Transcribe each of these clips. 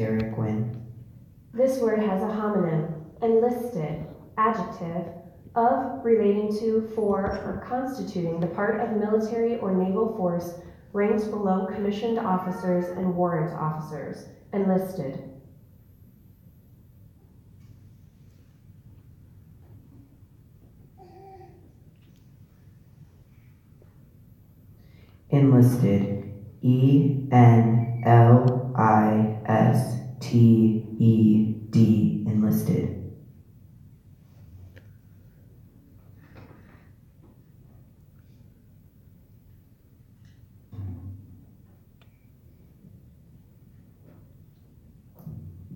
hysteric when. This word has a homonym, enlisted, adjective, of, relating to, for, or constituting the part of military or naval force ranked below commissioned officers and warrant officers, enlisted. Enlisted, E-N-L-I-S-T-E-D, enlisted.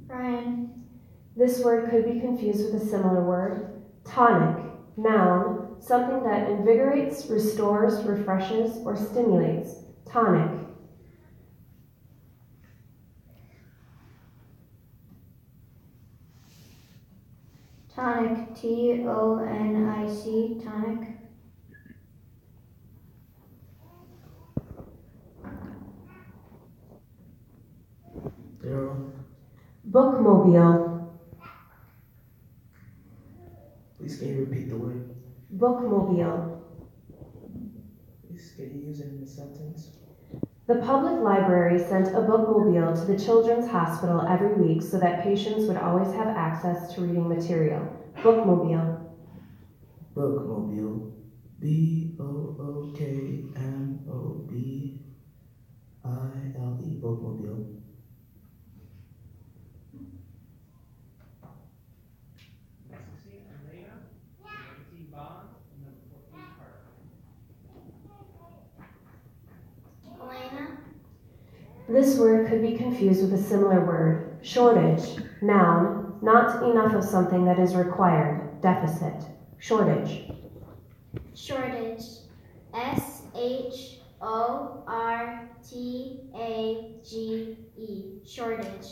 Ryan. This word could be confused with a similar word, tonic, noun, something that invigorates, restores, refreshes, or stimulates, tonic. Tonic, T-O-N-I-C, tonic. Daryl, Bookmobile, please can you repeat the word? bookmobile. Please can you use it in a sentence? The public library sent a bookmobile to the Children's Hospital every week so that patients would always have access to reading material. Bookmobile. Bookmobile, B-O-O-K-M-O-B-I-L-E, bookmobile. Elena. This word could be confused with a similar word, shortage, noun, not enough of something that is required, deficit, shortage. Shortage, S-H-O-R-T-A-G-E, shortage.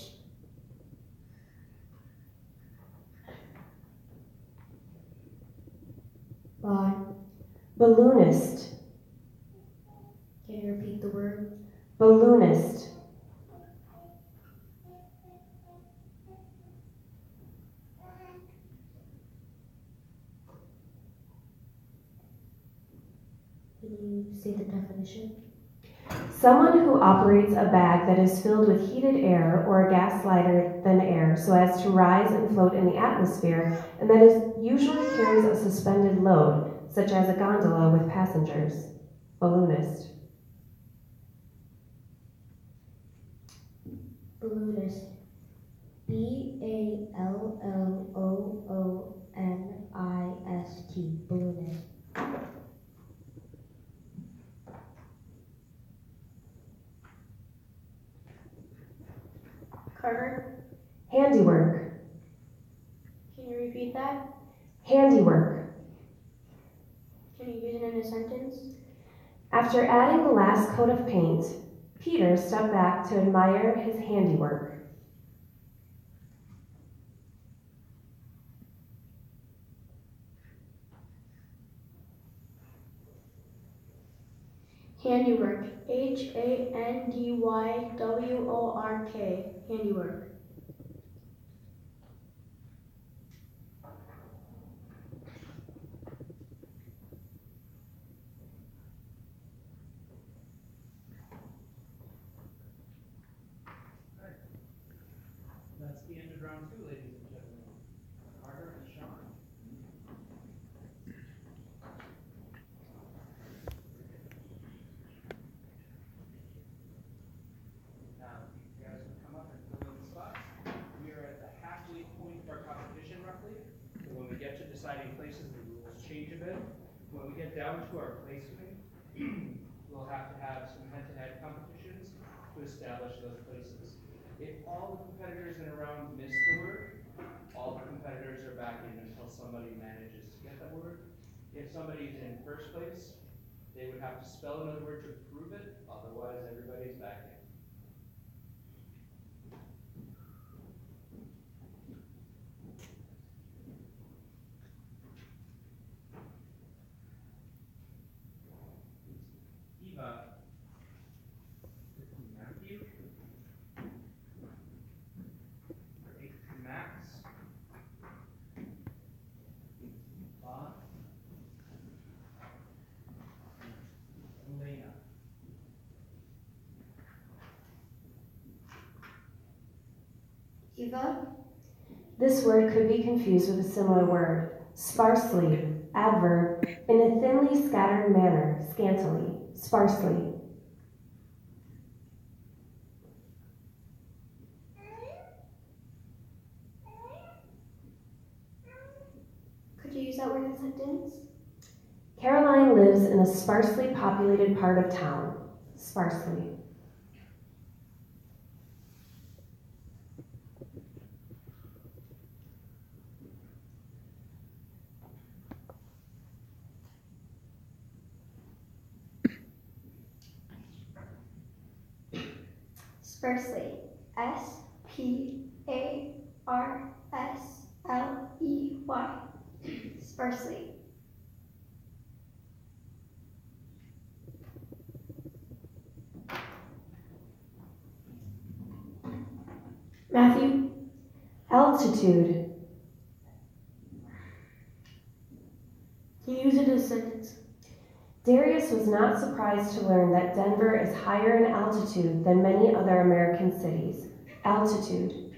Bye. Balloonist, Can you repeat the word? balloonist. Can you say the definition? Someone who operates a bag that is filled with heated air or a gas lighter than air so as to rise and float in the atmosphere, and that usually carries a suspended load, such as a gondola with passengers. Balloonist. Balloonist, B-A-L-L-O-O-N-I-S-T, balloonist. Carter, Handiwork. can you repeat that? Handiwork. Can you use it in a sentence? After adding the last coat of paint, Peter stepped back to admire his handiwork. Handiwork, H-A-N-D-Y-W-O-R-K, handiwork. That's the end of round 2, ladies and gentlemen. Carter and Sean. Now, you guys would come up and fill in the spots. We are at the halfway point of our competition, roughly. And when we get to deciding places, the rules change a bit. When we get down to our placement, we'll have to have some head-to-head competitions to establish those places. If all the competitors in a round miss the word, all the competitors are back in until somebody manages to get that word. If somebody is in first place, they would have to spell another word to prove it, otherwise everybody's back in. Eva, Matthew, Eva. This word could be confused with a similar word. Sparsely, adverb, in a thinly scattered manner, scantily, sparsely. Could you use that word in a sentence? Caroline lives in a sparsely populated part of town. Sparsely. Sparsely. S-P-A-R-S-L-E-Y. Sparsely. Matthew. Altitude. Can you use it in a sentence? Darius was not surprised to learn that Denver is higher in altitude than many other American cities. Altitude.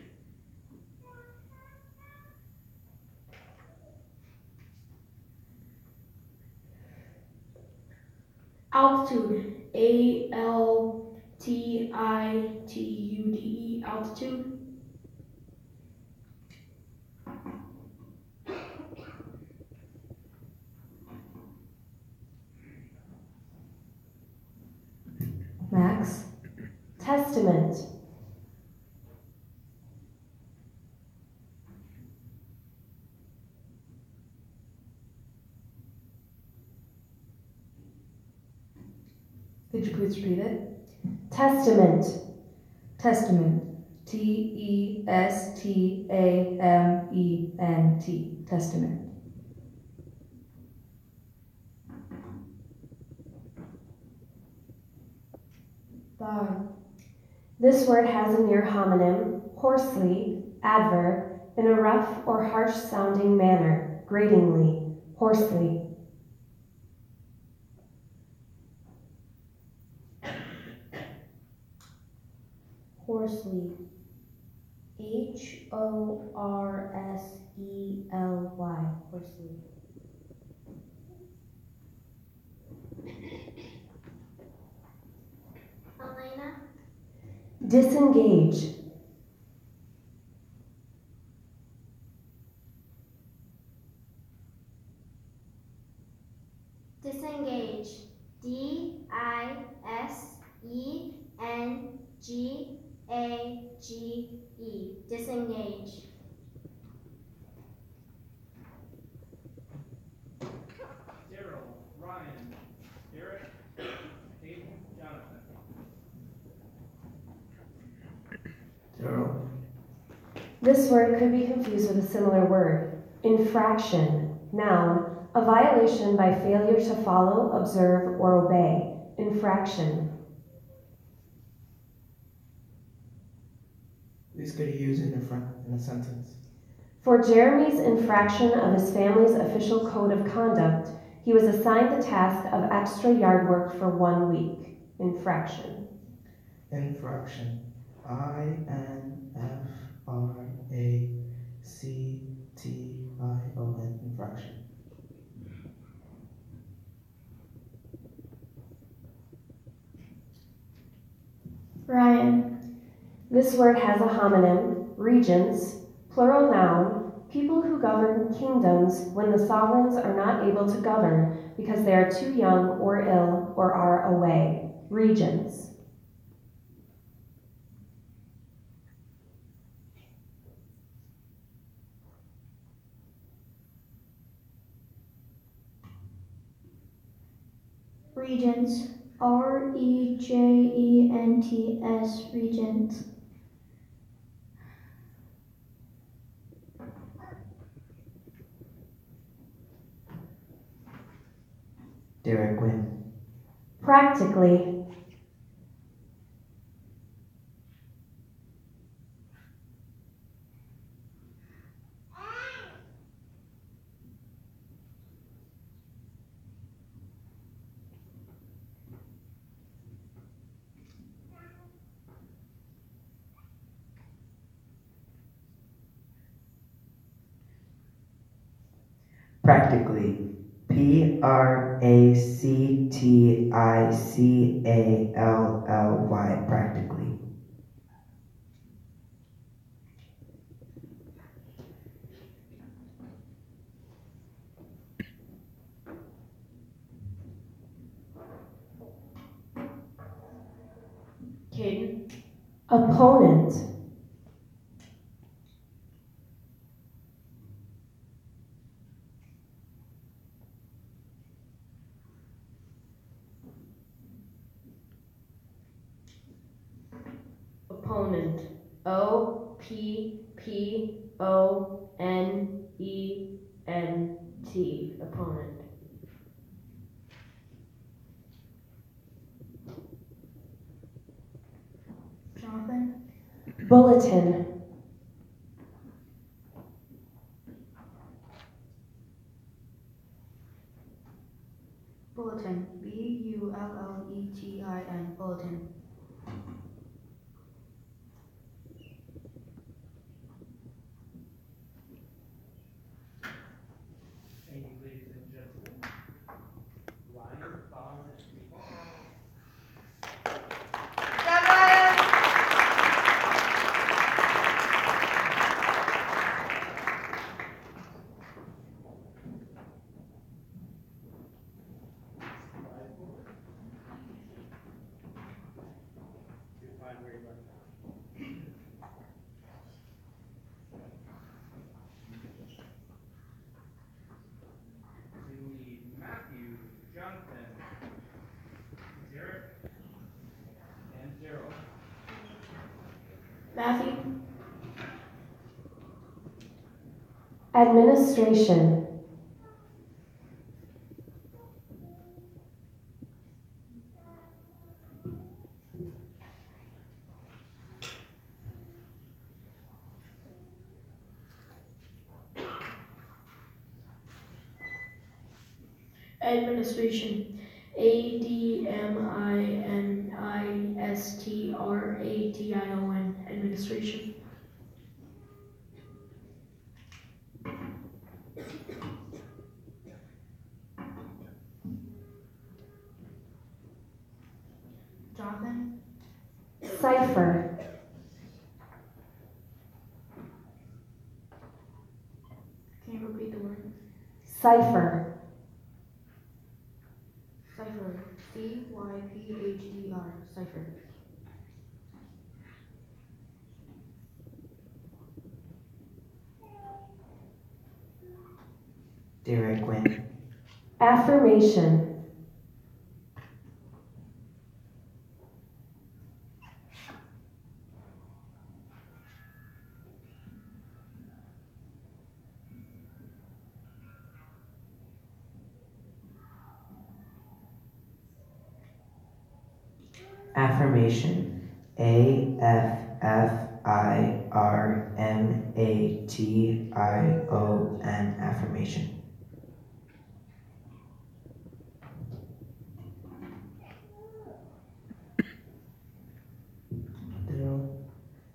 Altitude. A-L-T-I-T-U-D-E. Altitude. Max. Testament. Could you please repeat it? Testament. Testament. T-E-S-T-A-M-E-N-T. Testament. Bar. This word has a near homonym, hoarsely, adverb, in a rough or harsh sounding manner, gratingly, hoarsely. Hoarsely. H-O-R-S-E-L-Y. Hoarsely. Elena. Disengage. Disengage. D-I-S-E-N-G-A-G-E. Disengage. Daryl, Ryan, Barrette, Hayden, Jonathan. Daryl. This word could be confused with a similar word. Infraction. Noun. A violation by failure to follow, observe, or obey. Infraction. Please could you use it in a sentence? For Jeremy's infraction of his family's official code of conduct, he was assigned the task of extra yard work for 1 week. Infraction. Infraction. I-N-F-R-A-C-T-I-O-N. Infraction. Ryan. This word has a homonym, regents, plural noun, people who govern kingdoms when the sovereigns are not able to govern because they are too young or ill or are away. Regents. Regents. R-E-J-E-N-T-S. Regents. Derek Wynn. Practically. Practically. Practically. Practically. Caden. Opponent. Opponent. O-P-P-O-N-E-N-T. Opponent. Jonathan. Bulletin. Bulletin. B-U-L-L-E-T-I-N. Bulletin. Thank you, ladies and gentlemen. Ryan, follow this people. You'll find where you left off. We need Matthew, Jonathan, Derek, and Daryl. Matthew. Administration. Administration. A-D-M-I-N-I-S-T-R-A-T-I-O-N. Administration. Jonathan. Cipher. Can you repeat the word? Cipher. Cipher. C-Y-P-H-E-R. Cipher. Derek win. Affirmation. Affirmation. A-F-F-I-R-M-A-T-I-O-N. Affirmation.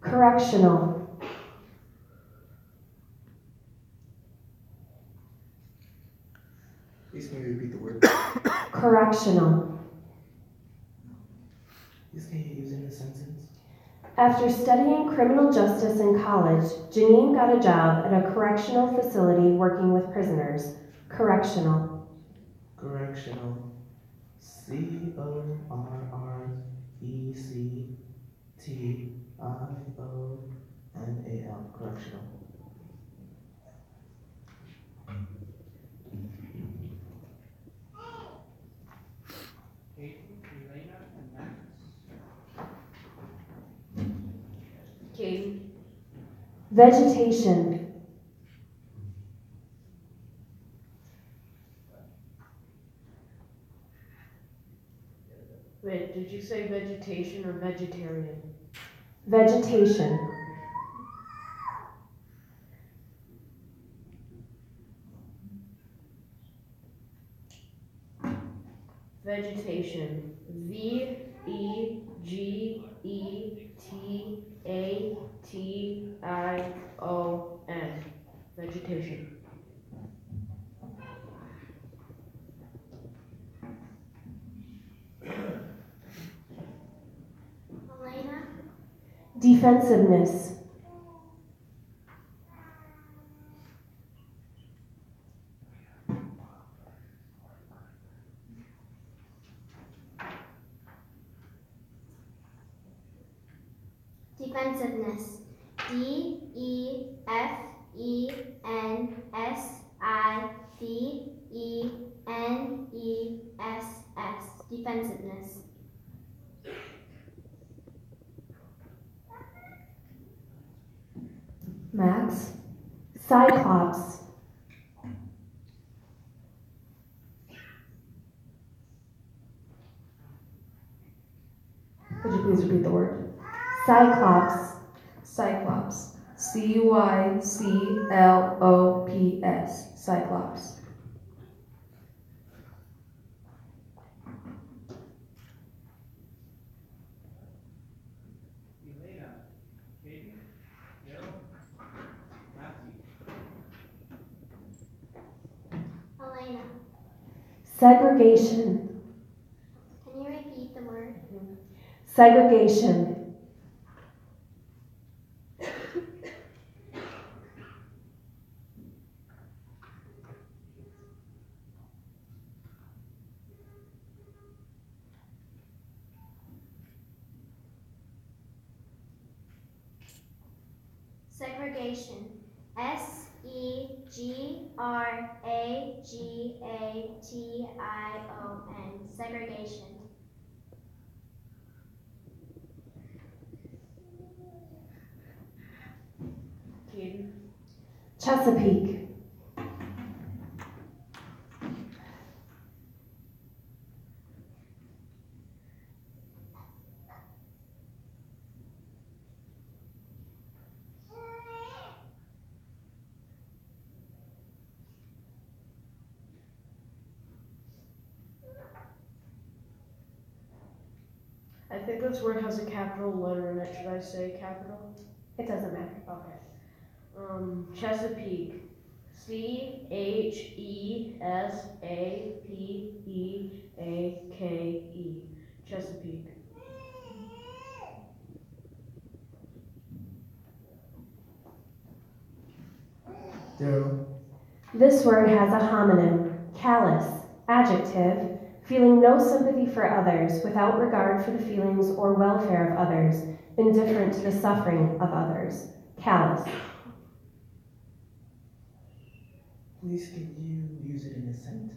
Correctional. Please can you repeat the word? Correctional. Please can you use it in a sentence? After studying criminal justice in college, Janine got a job at a correctional facility working with prisoners. Correctional. Correctional. C-O-R-R-E-C-T-I-O-N-A-L. Correctional. Hayden, Elena, and Max. Caden. Vegetation. Wait, did you say vegetation or vegetarian? Vegetation. Vegetation. V-E-G-E-T-A-T-I-O-N. Vegetation. Defensiveness. Defensiveness. Defensiveness. Defensiveness. Max. Cyclops. Could you please repeat the word? Cyclops. Cyclops. Cyclops. Cyclops. Elena, Katie, Daryl, Matthew. Elena, Segregation. can you repeat the word? Segregation. Segregation. Segragation. Segregation. Caden. Chesapeake. I think this word has a capital letter in it. Should I say capital? It doesn't matter. Okay. Chesapeake. Chesapeake. Chesapeake. Daryl. This word has a homonym. Callous. Adjective. Feeling no sympathy for others, without regard for the feelings or welfare of others, indifferent to the suffering of others. Callous. Please can you use it in a sentence?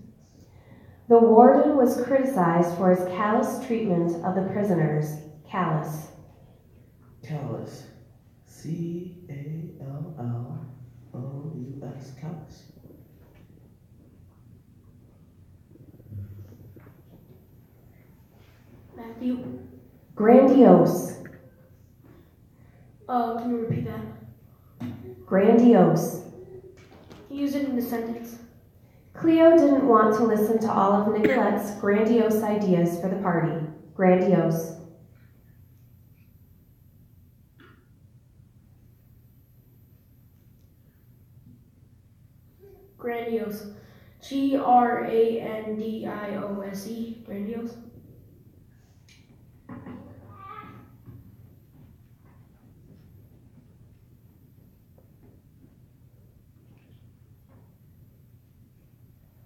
The warden was criticized for his callous treatment of the prisoners. Callous. Callous. Callous. Callous. Matthew. Grandiose. Can you repeat that? Grandiose. Use it in a sentence. Cleo didn't want to listen to all of Nicolette's grandiose ideas for the party. Grandiose. Grandiose. Grandiose. Grandiose.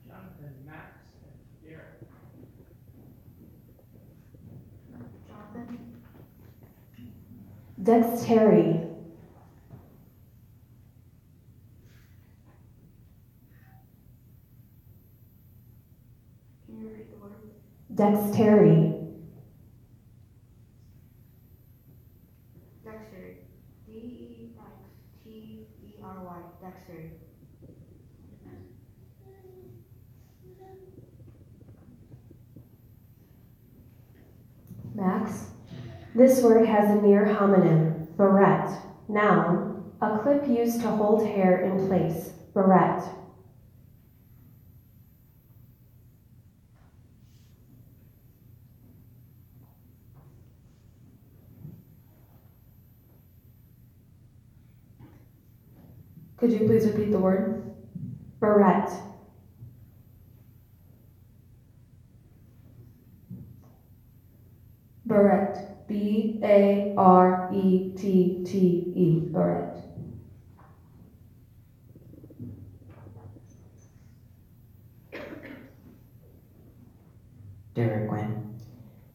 Jonathan, Max, and Garrett. Jonathan. Dexterity. Can you repeat the word? Dexterity. Dexterity. Dextery. Dexterity. Max. This word has a near homonym. Barrette. Noun. A clip used to hold hair in place. Barrette. Could you please repeat the word? Barrette. Barrette. B-A-R-E-T-T-E, Barrette. Derek Quinn.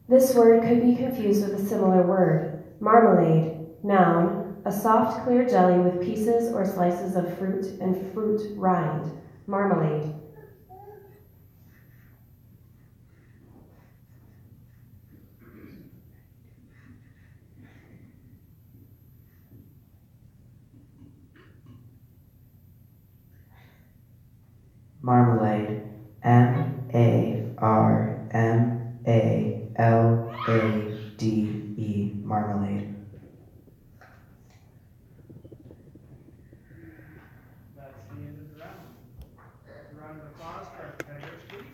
This word could be confused with a similar word. Marmalade, noun, a soft, clear jelly with pieces or slices of fruit and fruit rind. Marmalade. Marmalade. M-A-R-M-A-L-A-D-E. Marmalade. That's the end of the round. A round of applause for our competitors, please.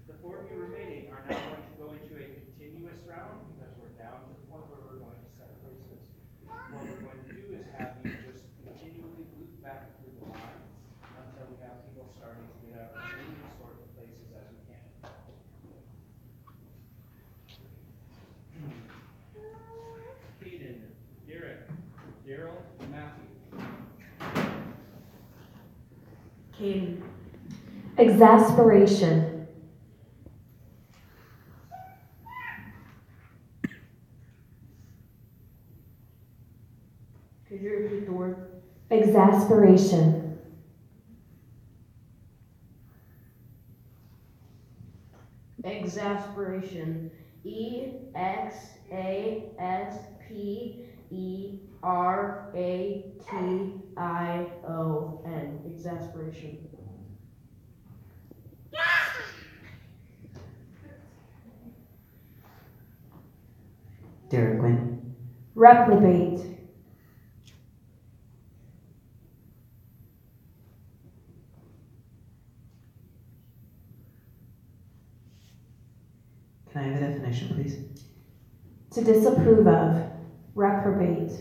The four of you remaining are now going to go into a continuous round because we're down to the point where we're going to set places. What we're going to do is have you just continually loop back through the line until we have people starting to get out as many sort of places as we can. Caden, Derek, Daryl, Matthew. Caden. Exasperation. Could you repeat the word? Exasperation. Exasperation. E-X-A-S-P-E-R-A-T-I-O-N. Exasperation. Derek Quinn. Reprobate. Can I have a definition, please? To disapprove of. Reprobate.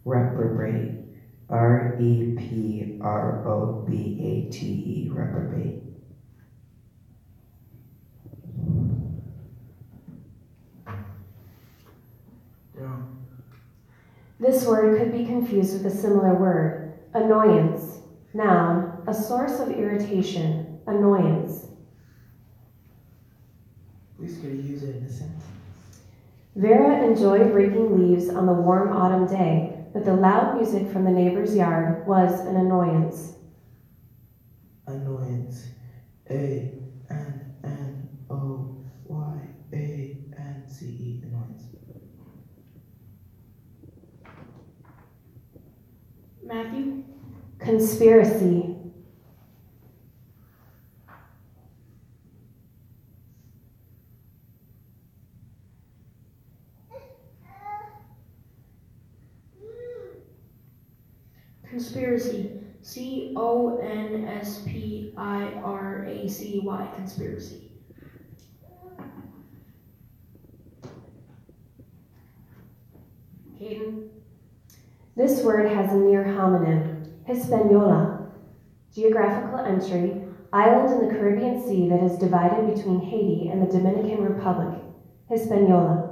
Reprobate. R-E-P-R-O-B-A-T-E. Reprobate. This word could be confused with a similar word. Annoyance. Noun, a source of irritation. Annoyance. Please could you use it in a sentence? Vera enjoyed raking leaves on the warm autumn day, but the loud music from the neighbor's yard was an annoyance. Annoyance. A-N-N-O-Y-A-N-C-E. Annoyance. Matthew. Conspiracy. Conspiracy. C-O-N-S-P-I-R-A-C-Y. Conspiracy. Caden. This word has a near homonym. Hispaniola. Geographical entry. Island in the Caribbean Sea that is divided between Haiti and the Dominican Republic. Hispaniola.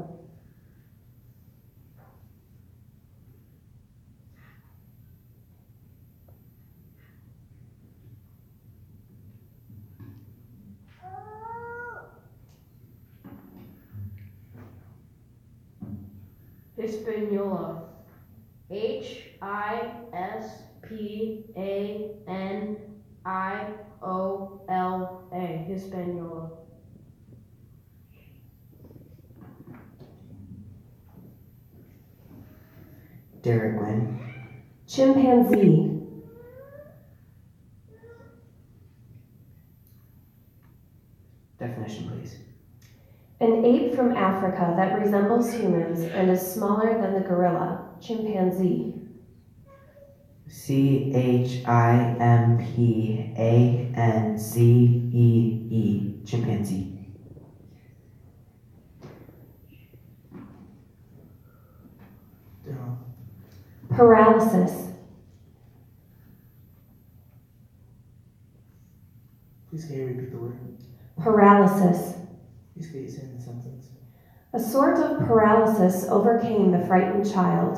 Hispaniola. H-I-S-P-A-N-I-O-L-A. Hispaniola. Derek Wynn. Chimpanzee. Definition, please. An ape from Africa that resembles humans and is smaller than the gorilla. Chimpanzee. Chimpanzee. Chimpanzee. Paralysis. Please can you repeat the word? Paralysis. Please can you say in the sentence? A sort of paralysis overcame the frightened child.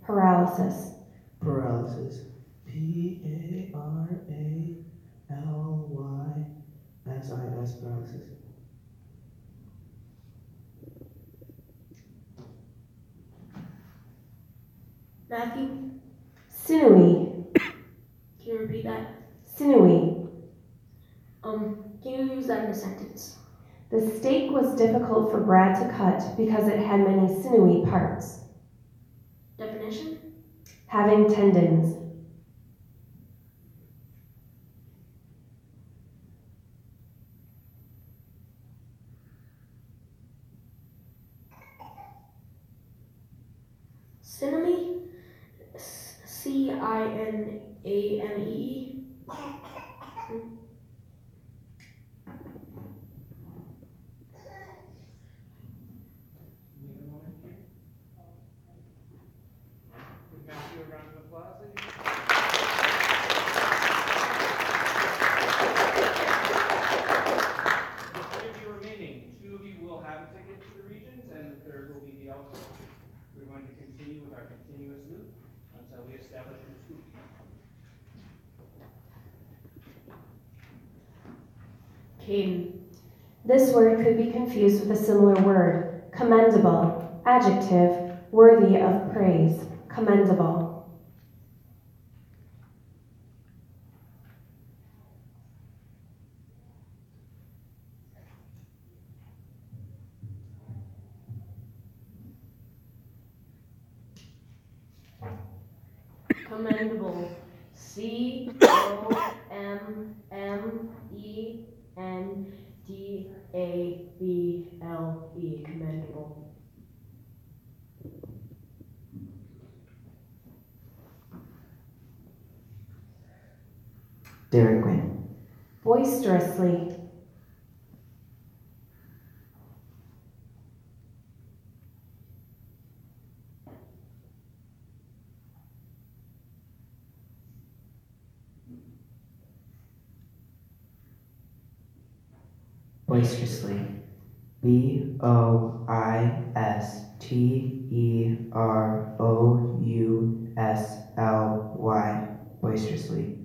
Paralysis. Paralysis. P-A-R-A-L-Y-S-I-S. Paralysis. Matthew, Sinewy. can you repeat that? Sinewy. Can you use that in a sentence? The steak was difficult for Brad to cut because it had many sinewy parts. Definition? Having tendons. Cinemy? C-I-N-A-M-E-E? Give Matthew a round of applause, ladies. The three of you remaining, two of you will have a ticket to the Regents, and the third will be the outcome. We're going to continue with our continuous loop until we establish a scoop. Caden. This word could be confused with a similar word. Commendable. Adjective. Worthy of praise. Commendable. Commendable. C-O-M-M-E-N-D-A-B-L-E. Commendable. Derek Wynn. Boisterously. Boisterously. B-O-I-S-T-E-R-O-U-S-L-Y. Boisterously.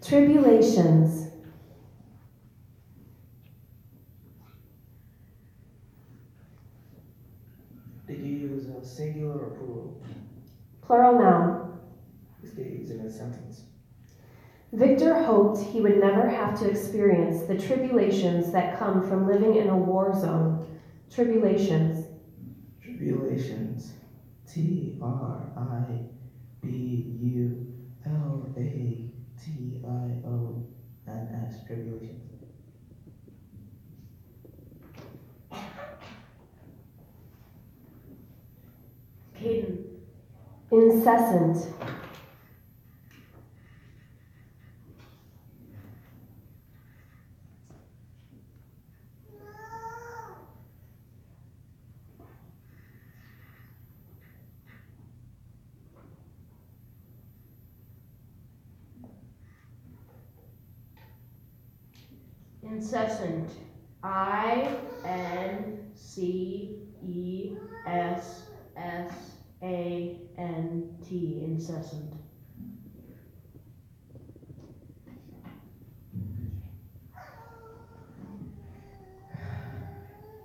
Tribulations. Did you use a singular or plural? Plural noun. Please can you use it in a sentence? Victor hoped he would never have to experience the tribulations that come from living in a war zone. Tribulations. Tribulations. T-R-I-B-U-L-A-T-I-O-N-S. Tribulations. Caden. Incessant. Incessant. I-N-C-E-S-S-A-N-T. Incessant.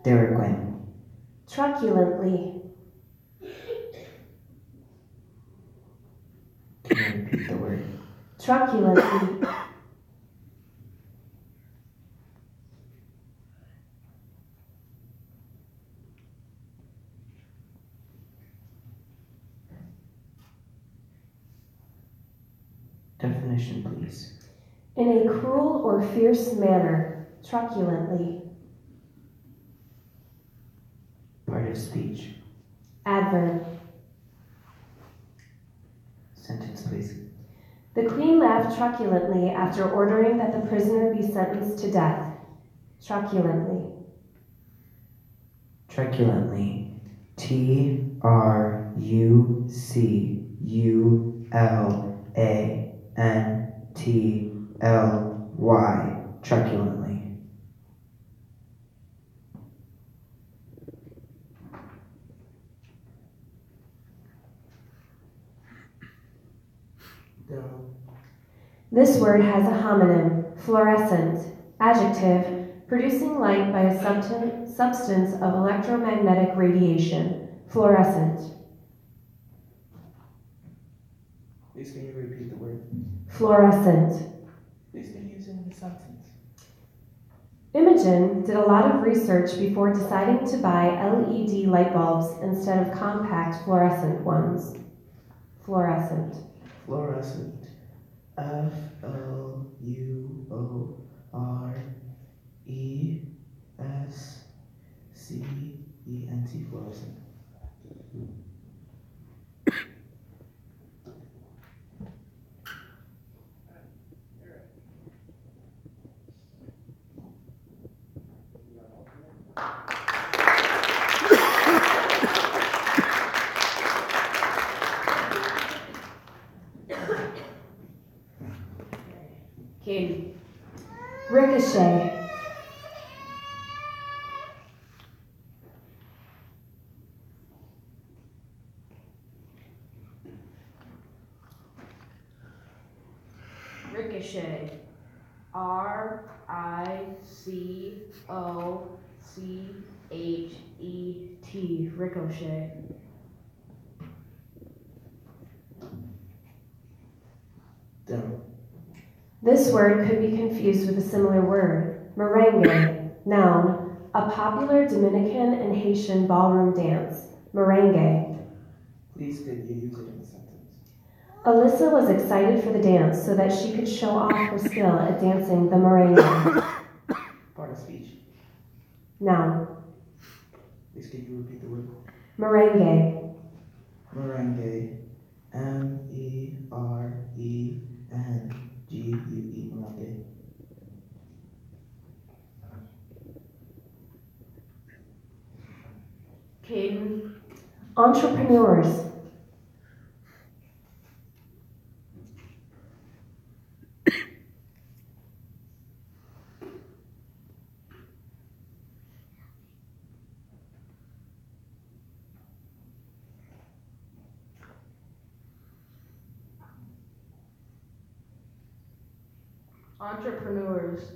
Derek Wynn. Truculently. Can you repeat the word? truculently, Definition, please. in a cruel or fierce manner, truculently, Part of speech. adverb. Sentence, please. The queen laughed truculently after ordering that the prisoner be sentenced to death. Truculently. Truculently. Truculantly. Truculently. This word has a homonym, fluorescent, adjective, producing light by a substance of electromagnetic radiation, fluorescent. Please can you repeat the word? Fluorescent. Please can you use it in a sentence? Imogen did a lot of research before deciding to buy LED light bulbs instead of compact fluorescent ones. Fluorescent. Fluorescent. Fluorescent. Fluorescent. Caden. Ricochet. Ricochet. R-I-C-O-C-H-E-T. Ricochet. Demo. This word could be confused with a similar word, merengue, noun, a popular Dominican and Haitian ballroom dance, merengue. Please could you use it in a sentence? Alyssa was excited for the dance so that she could show off her skill at dancing the merengue. Part of speech. Noun, Please could you repeat the word? merengue. Merengue. Merengue. Merengue. Caden. Entrepreneurs. Entrepreneurs.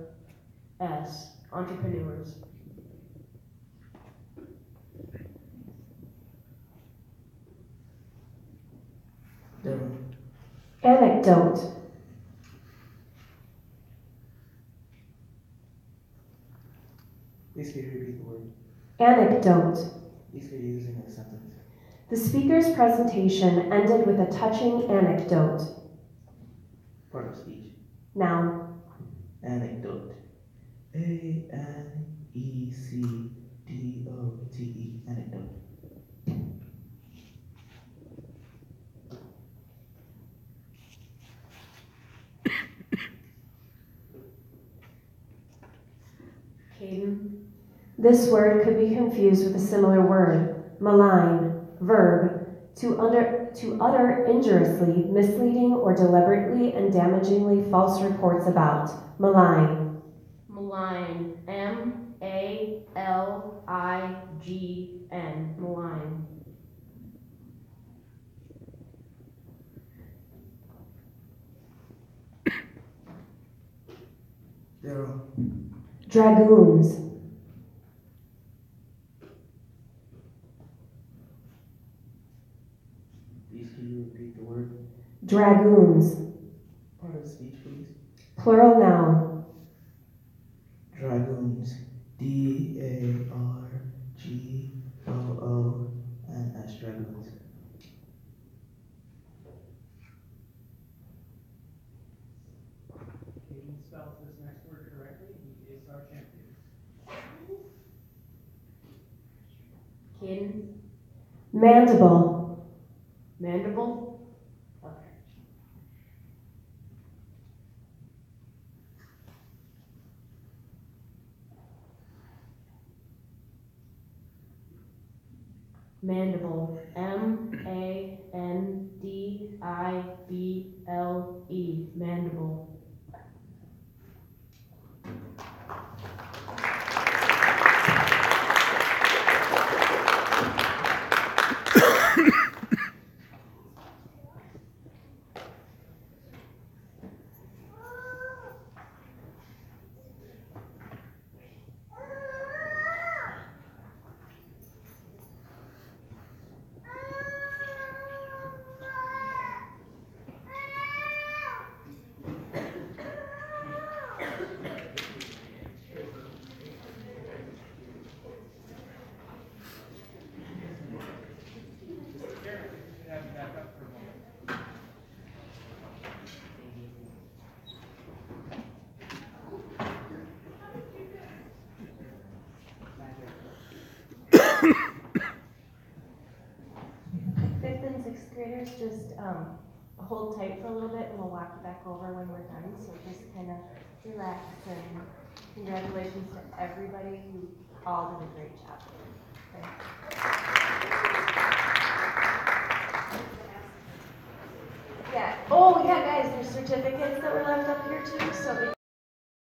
E-N-T-R-E-P-R-E-N-E-U-R-S. Entrepreneurs. Demo. Anecdote. Please could you repeat the word? Anecdote. Please could you use it in a sentence? The speaker's presentation ended with a touching anecdote. Part of speech. Noun, Anecdote. Anecdote. Anecdote. Caden. this word could be confused with a similar word, malign, verb, to utter injuriously, misleading, or deliberately and damagingly false reports about. Malign. Malign. M-A-L-I-G-N. Malign. Zero. Dragoons. Dragoons. Part of the speech, please. Plural noun. Dragoons. D-A-R-G-O-O-N-S. Dragoons. Caden spells this next word correctly. He is our champion. Caden. Mandible. Mandible. Okay. Mandible. M-A-N-D-I-B-L-E. Mandible. Fifth and sixth graders, just hold tight for a little bit and we'll walk you back over when we're done. So just kind of relax, and congratulations to everybody. You all did a great job. Okay. Yeah. Oh yeah, guys, there's certificates that were left up here too. So if